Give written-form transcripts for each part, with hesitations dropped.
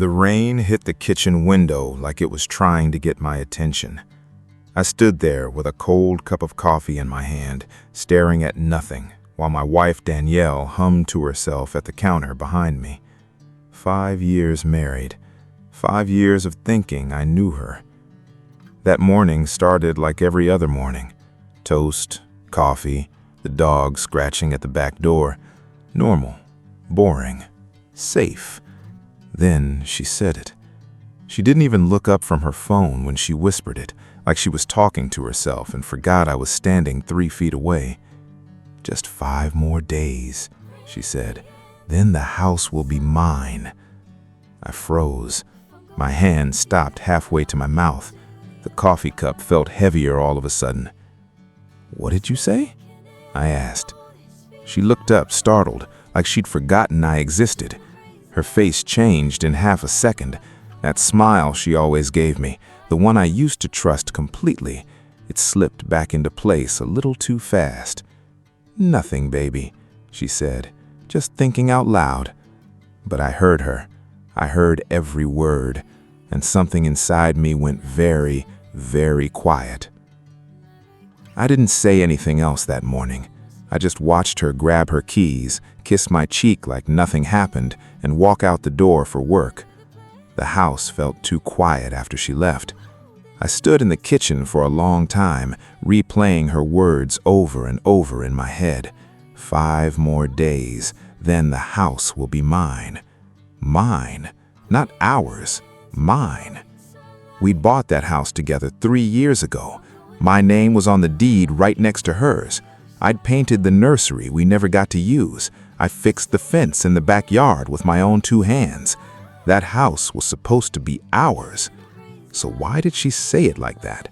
The rain hit the kitchen window like it was trying to get my attention. I stood there with a cold cup of coffee in my hand, staring at nothing, while my wife Danielle hummed to herself at the counter behind me. 5 years married. 5 years of thinking I knew her. That morning started like every other morning. Toast, coffee, the dog scratching at the back door. Normal, boring, safe. Then she said it. She didn't even look up from her phone when she whispered it, like she was talking to herself and forgot I was standing 3 feet away. "Just 5 more days," she said. "Then the house will be mine." I froze. My hand stopped halfway to my mouth. The coffee cup felt heavier all of a sudden. "What did you say?" I asked. She looked up, startled, like she'd forgotten I existed. Her face changed in half a second. That smile she always gave me, the one I used to trust completely, it slipped back into place a little too fast. "Nothing, baby," she said, "just thinking out loud." But I heard her. I heard every word, and something inside me went very, very quiet. I didn't say anything else that morning. I just watched her grab her keys, kiss my cheek like nothing happened, and walk out the door for work. The house felt too quiet after she left. I stood in the kitchen for a long time, replaying her words over and over in my head. 5 more days, then the house will be mine. Mine, not ours, mine. We'd bought that house together 3 years ago. My name was on the deed right next to hers. I'd painted the nursery we never got to use. I fixed the fence in the backyard with my own 2 hands. That house was supposed to be ours. So why did she say it like that?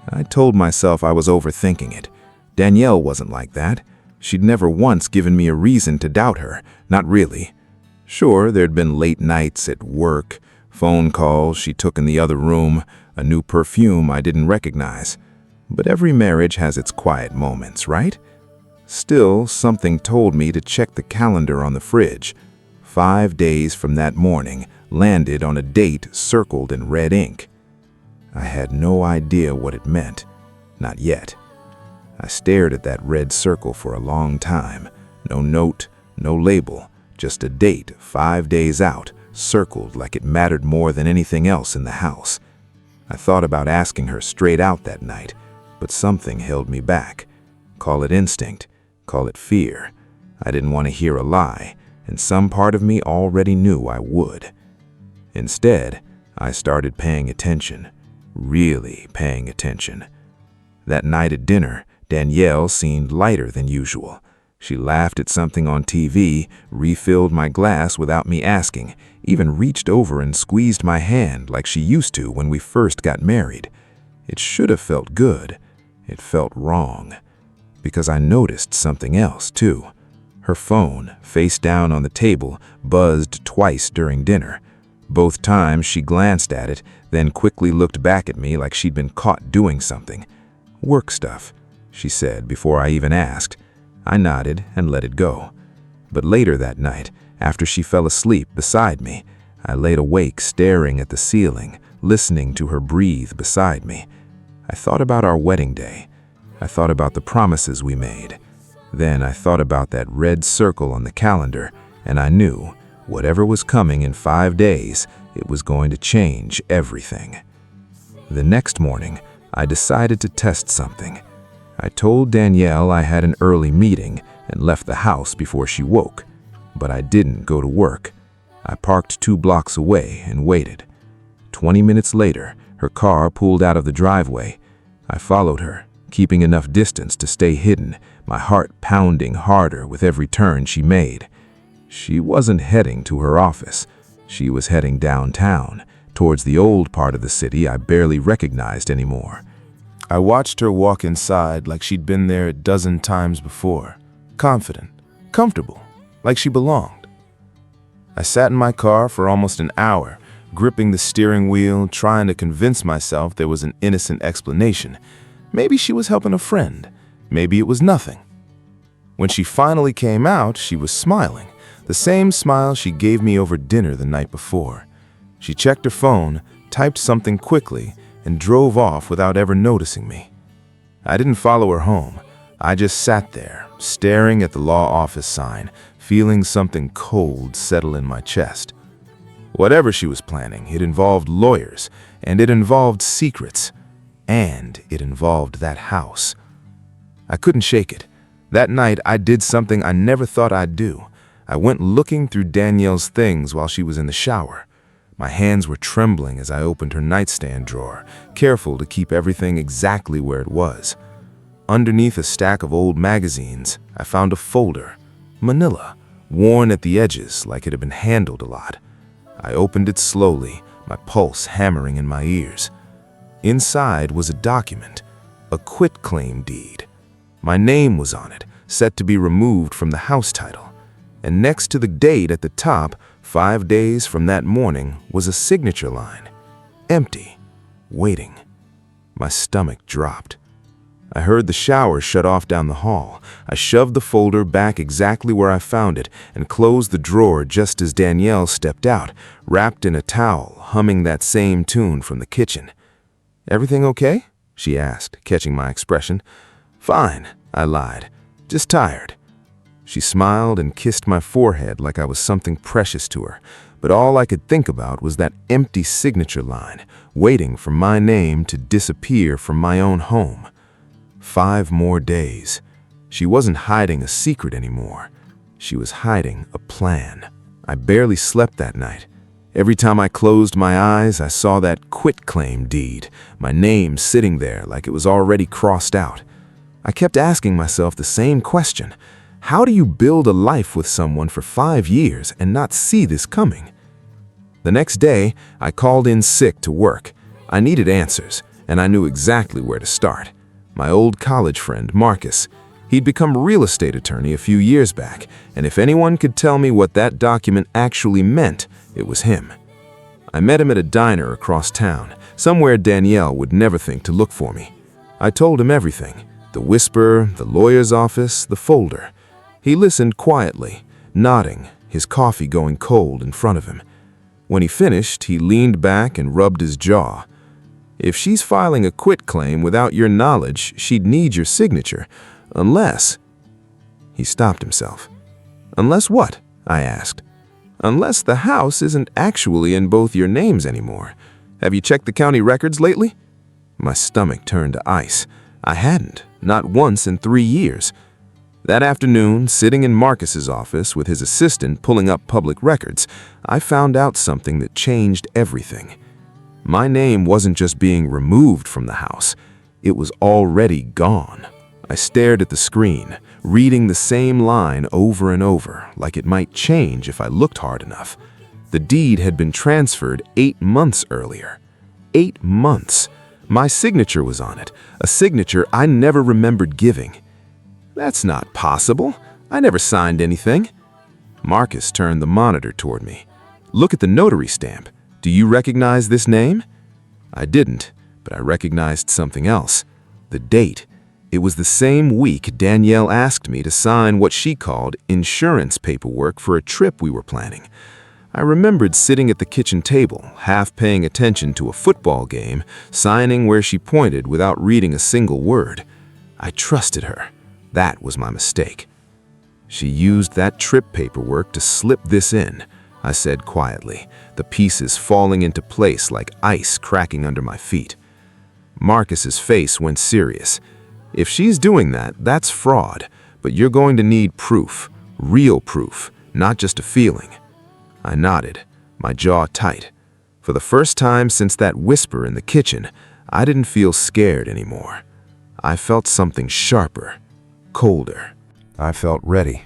I told myself I was overthinking it. Danielle wasn't like that. She'd never once given me a reason to doubt her, not really. Sure, there'd been late nights at work, phone calls she took in the other room, a new perfume I didn't recognize. But every marriage has its quiet moments, right? Still, something told me to check the calendar on the fridge. 5 days from that morning landed on a date circled in red ink. I had no idea what it meant. Not yet. I stared at that red circle for a long time. No note, no label, just a date 5 days out, circled like it mattered more than anything else in the house. I thought about asking her straight out that night, but something held me back. Call it instinct, call it fear. I didn't want to hear a lie, and some part of me already knew I would. Instead, I started paying attention, really paying attention. That night at dinner, Danielle seemed lighter than usual. She laughed at something on TV, refilled my glass without me asking, even reached over and squeezed my hand like she used to when we first got married. It should have felt good. It felt wrong. Because I noticed something else, too. Her phone, face down on the table, buzzed twice during dinner. Both times she glanced at it, then quickly looked back at me like she'd been caught doing something. "Work stuff," she said before I even asked. I nodded and let it go. But later that night, after she fell asleep beside me, I laid awake staring at the ceiling, listening to her breathe beside me. I thought about our wedding day. I thought about the promises we made. Then I thought about that red circle on the calendar, and I knew, whatever was coming in 5 days, it was going to change everything. The next morning, I decided to test something. I told Danielle I had an early meeting and left the house before she woke, but I didn't go to work. I parked 2 blocks away and waited. 20 minutes later, her car pulled out of the driveway. I followed her, keeping enough distance to stay hidden, my heart pounding harder with every turn she made. She wasn't heading to her office. She was heading downtown, towards the old part of the city I barely recognized anymore. I watched her walk inside like she'd been there a dozen times before, confident, comfortable, like she belonged. I sat in my car for almost an hour, gripping the steering wheel, trying to convince myself there was an innocent explanation. Maybe she was helping a friend. Maybe it was nothing. When she finally came out, she was smiling, the same smile she gave me over dinner the night before. She checked her phone, typed something quickly, and drove off without ever noticing me. I didn't follow her home. I just sat there, staring at the law office sign, feeling something cold settle in my chest. Whatever she was planning, it involved lawyers, and it involved secrets, and it involved that house. I couldn't shake it. That night, I did something I never thought I'd do. I went looking through Danielle's things while she was in the shower. My hands were trembling as I opened her nightstand drawer, careful to keep everything exactly where it was. Underneath a stack of old magazines, I found a folder, manila, worn at the edges like it had been handled a lot. I opened it slowly, my pulse hammering in my ears. Inside was a document, a quitclaim deed. My name was on it, set to be removed from the house title. And next to the date at the top, 5 days from that morning, was a signature line. Empty. Waiting. My stomach dropped. I heard the shower shut off down the hall. I shoved the folder back exactly where I found it and closed the drawer just as Danielle stepped out, wrapped in a towel, humming that same tune from the kitchen. "Everything okay?" she asked, catching my expression. "Fine," I lied. "Just tired." She smiled and kissed my forehead like I was something precious to her, but all I could think about was that empty signature line, waiting for my name to disappear from my own home. 5 more days. She wasn't hiding a secret anymore. She was hiding a plan. I barely slept that night. Every time I closed my eyes, I saw that quitclaim deed, my name sitting there like it was already crossed out. I kept asking myself the same question. How do you build a life with someone for 5 years and not see this coming? The next day, I called in sick to work. I needed answers, and I knew exactly where to start. My old college friend, Marcus. He'd become a real estate attorney a few years back, and if anyone could tell me what that document actually meant, it was him. I met him at a diner across town, somewhere Danielle would never think to look for me. I told him everything, the whisper, the lawyer's office, the folder. He listened quietly, nodding, his coffee going cold in front of him. When he finished, he leaned back and rubbed his jaw. "If she's filing a quitclaim without your knowledge, she'd need your signature. Unless—" He stopped himself. "Unless what?" I asked. "Unless the house isn't actually in both your names anymore. Have you checked the county records lately?" My stomach turned to ice. I hadn't, not once in 3 years. That afternoon, sitting in Marcus's office with his assistant pulling up public records, I found out something that changed everything. My name wasn't just being removed from the house. It was already gone. I stared at the screen, reading the same line over and over, like it might change if I looked hard enough. The deed had been transferred 8 months earlier. 8 months. My signature was on it, a signature I never remembered giving. "That's not possible. I never signed anything." Marcus turned the monitor toward me. "Look at the notary stamp. Do you recognize this name?" I didn't, but I recognized something else. The date. It was the same week Danielle asked me to sign what she called insurance paperwork for a trip we were planning. I remembered sitting at the kitchen table, half paying attention to a football game, signing where she pointed without reading a single word. I trusted her. That was my mistake. "She used that trip paperwork to slip this in," I said quietly, the pieces falling into place like ice cracking under my feet. Marcus's face went serious. "If she's doing that, that's fraud, but you're going to need proof, real proof, not just a feeling." I nodded, my jaw tight. For the first time since that whisper in the kitchen, I didn't feel scared anymore. I felt something sharper, colder. I felt ready.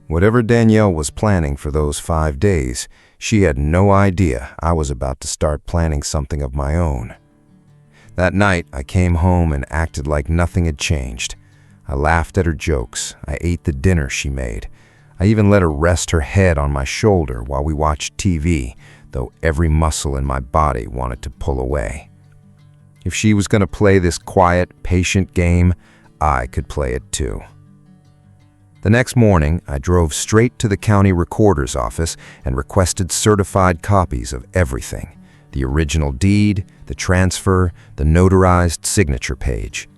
Whatever Danielle was planning for those 5 days, she had no idea I was about to start planning something of my own. That night, I came home and acted like nothing had changed. I laughed at her jokes. I ate the dinner she made. I even let her rest her head on my shoulder while we watched TV, though every muscle in my body wanted to pull away. If she was going to play this quiet, patient game, I could play it too. The next morning, I drove straight to the county recorder's office and requested certified copies of everything: the original deed, the transfer, the notarized signature page.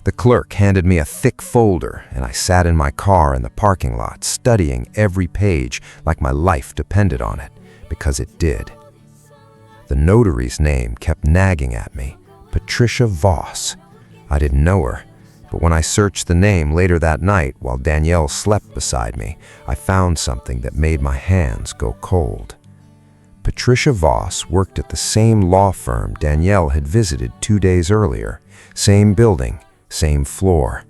The clerk handed me a thick folder, and I sat in my car in the parking lot studying every page like my life depended on it, because it did. The notary's name kept nagging at me: Patricia Voss. I didn't know her, but when I searched the name later that night while Danielle slept beside me, I found something that made my hands go cold. Patricia Voss worked at the same law firm Danielle had visited 2 days earlier. Same building, same floor.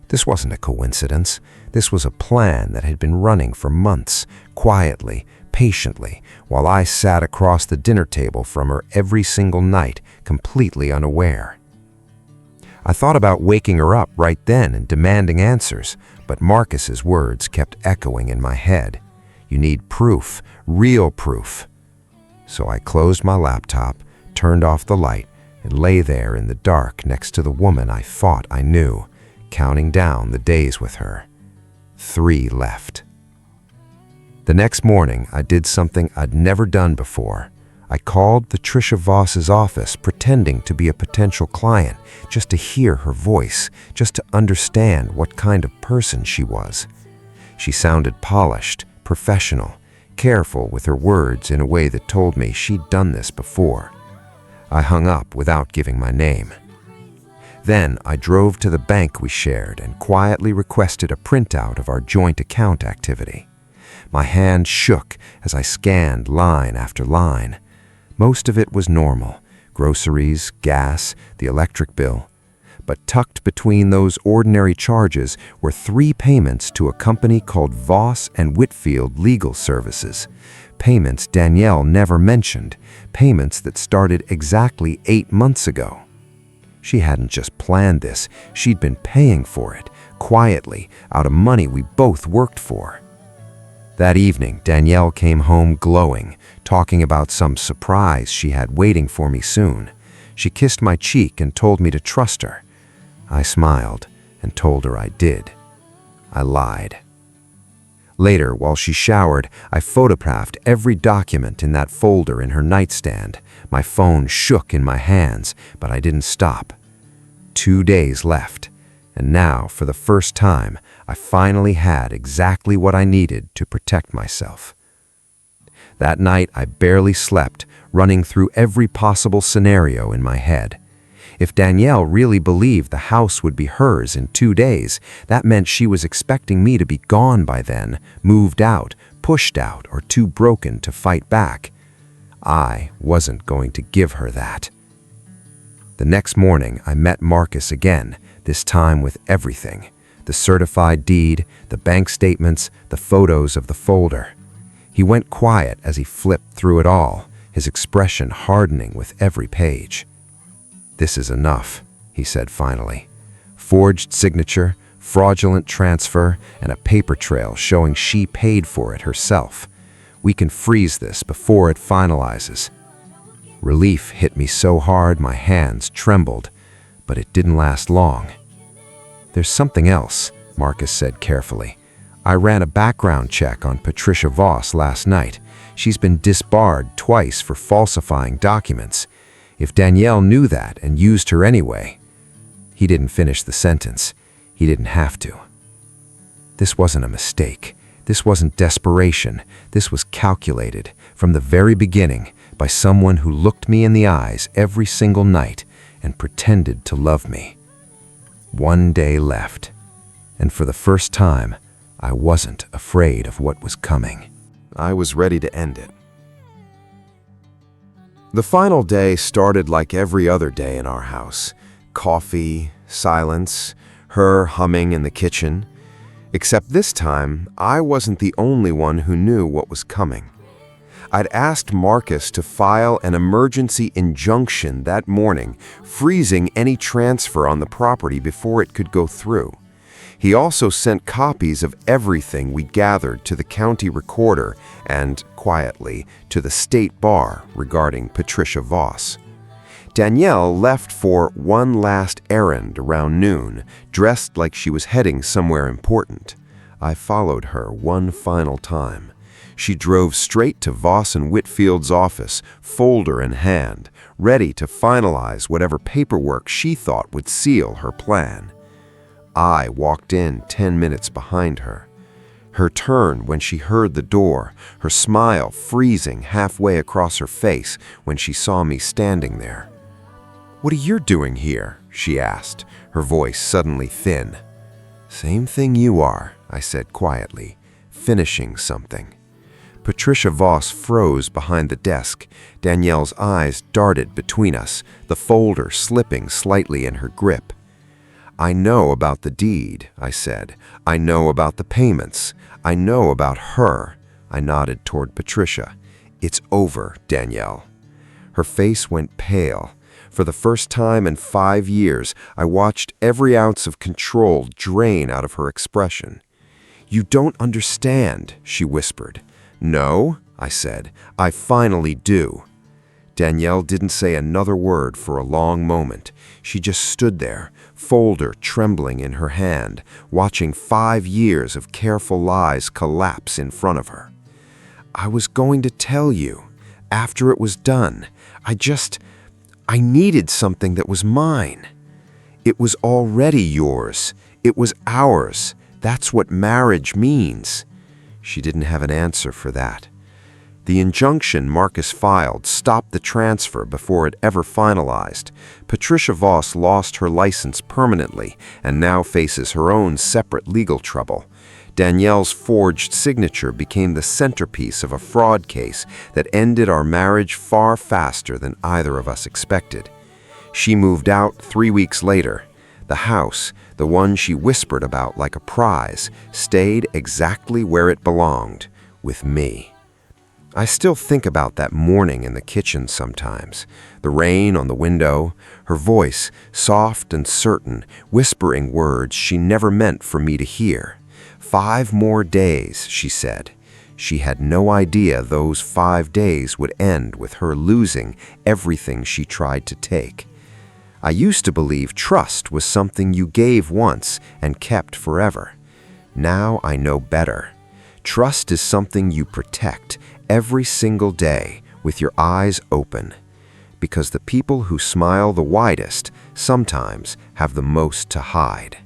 This wasn't a coincidence. This was a plan that had been running for months, quietly, patiently, while I sat across the dinner table from her every single night, completely unaware. I thought about waking her up right then and demanding answers, but Marcus's words kept echoing in my head. You need proof, real proof. So I closed my laptop, turned off the light, and lay there in the dark next to the woman I thought I knew, counting down the days with her. 3 left. The next morning, I did something I'd never done before. I called Patricia Voss's office pretending to be a potential client, just to hear her voice, just to understand what kind of person she was. She sounded polished, professional, careful with her words in a way that told me she'd done this before. I hung up without giving my name. Then I drove to the bank we shared and quietly requested a printout of our joint account activity. My hand shook as I scanned line after line. Most of it was normal: groceries, gas, the electric bill. But tucked between those ordinary charges were 3 payments to a company called Voss and Whitfield Legal Services. Payments Danielle never mentioned, payments that started exactly 8 months ago. She hadn't just planned this, she'd been paying for it, quietly, out of money we both worked for. That evening, Danielle came home glowing, talking about some surprise she had waiting for me soon. She kissed my cheek and told me to trust her. I smiled and told her I did. I lied. Later, while she showered, I photographed every document in that folder in her nightstand. My phone shook in my hands, but I didn't stop. 2 days left, and now, for the first time, I finally had exactly what I needed to protect myself. That night, I barely slept, running through every possible scenario in my head. If Danielle really believed the house would be hers in 2 days, that meant she was expecting me to be gone by then, moved out, pushed out, or too broken to fight back. I wasn't going to give her that. The next morning, I met Marcus again, this time with everything: the certified deed, the bank statements, the photos of the folder. He went quiet as he flipped through it all, his expression hardening with every page. "This is enough," he said finally. "Forged signature, fraudulent transfer, and a paper trail showing she paid for it herself. We can freeze this before it finalizes." Relief hit me so hard my hands trembled, but it didn't last long. "There's something else," Marcus said carefully. "I ran a background check on Patricia Voss last night. She's been disbarred twice for falsifying documents. If Danielle knew that and used her anyway..." He didn't finish the sentence. He didn't have to. This wasn't a mistake. This wasn't desperation. This was calculated, from the very beginning, by someone who looked me in the eyes every single night and pretended to love me. 1 day left, and for the first time, I wasn't afraid of what was coming. I was ready to end it. The final day started like every other day in our house. Coffee, silence, her humming in the kitchen. Except this time, I wasn't the only one who knew what was coming. I'd asked Marcus to file an emergency injunction that morning, freezing any transfer on the property before it could go through. He also sent copies of everything we gathered to the county recorder and, quietly, to the state bar regarding Patricia Voss. Danielle left for one last errand around noon, dressed like she was heading somewhere important. I followed her one final time. She drove straight to Voss and Whitfield's office, folder in hand, ready to finalize whatever paperwork she thought would seal her plan. I walked in 10 minutes behind her. Her turn when she heard the door, her smile freezing halfway across her face when she saw me standing there. "What are you doing here?" she asked, her voice suddenly thin. "Same thing you are," I said quietly, finishing something. Patricia Voss froze behind the desk. Danielle's eyes darted between us, the folder slipping slightly in her grip. "I know about the deed," I said. "I know about the payments. I know about her." I nodded toward Patricia. "It's over, Danielle." Her face went pale. For the first time in 5 years, I watched every ounce of control drain out of her expression. "You don't understand," she whispered. "No," I said. "I finally do." Danielle didn't say another word for a long moment. She just stood there, folder trembling in her hand, watching 5 years of careful lies collapse in front of her. "I was going to tell you. After it was done. I needed something that was mine. It was already yours. It was ours. That's what marriage means." She didn't have an answer for that. The injunction Marcus filed stopped the transfer before it ever finalized. Patricia Voss lost her license permanently and now faces her own separate legal trouble. Danielle's forged signature became the centerpiece of a fraud case that ended our marriage far faster than either of us expected. She moved out 3 weeks later. The house, the one she whispered about like a prize, stayed exactly where it belonged, with me. I still think about that morning in the kitchen sometimes. The rain on the window, her voice, soft and certain, whispering words she never meant for me to hear. 5 more days, she said. She had no idea those 5 days would end with her losing everything she tried to take. I used to believe trust was something you gave once and kept forever. Now I know better. Trust is something you protect every single day with your eyes open, because the people who smile the widest sometimes have the most to hide.